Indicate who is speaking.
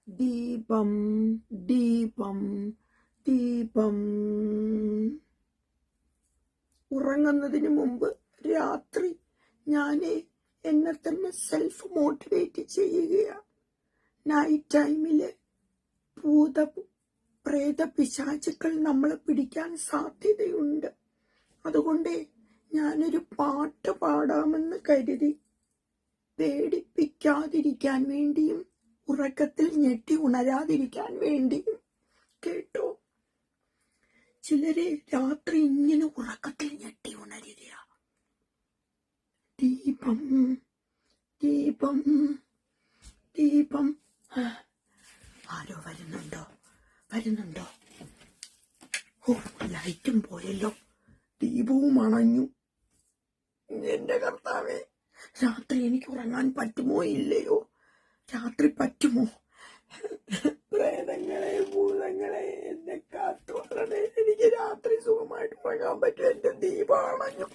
Speaker 1: ദീപം ദീപം ദീപം. ഉറങ്ങുന്നതിന് മുമ്പ് രാത്രി ഞാൻ എന്നെ തന്നെ സെൽഫ് മോട്ടിവേറ്റ് ചെയ്യുകയാണ്. നൈറ്റ് ടൈമില് പ്രേത പിശാചുക്കൾ നമ്മളെ പിടിക്കാൻ സാധ്യതയുണ്ട്. അതുകൊണ്ട് ഞാനൊരു പാട്ട് പാടാമെന്ന് കരുതി, പേടിപ്പിക്കാതിരിക്കാൻ വേണ്ടിയും ഉറക്കത്തിൽ ഞെട്ടി ഉണരാതിരിക്കാൻ വേണ്ടിയും. കേട്ടോ, ചിലരെ രാത്രി ഇങ്ങനെ ഉറക്കത്തിൽ ഞെട്ടി ഉണരുക. ദീപം ദീപം ദീപം. ആരോ വരുന്നുണ്ടോ? ഓ, ലൈറ്റും പോയല്ലോ, ദീപവും അണഞ്ഞു. എന്റെ കർത്താവേ, രാത്രി എനിക്ക് ഉറങ്ങാൻ പറ്റുമോ ഇല്ലയോ? രാത്രി പറ്റുമോ? പ്രേതങ്ങളെ, ഭൂതങ്ങളെ, എന്നെ കാത്തോളണേ. എനിക്ക് രാത്രി സുഖമായിട്ട് ഉറങ്ങാൻ പറ്റും. എന്റെ ദീപം അണഞ്ഞു.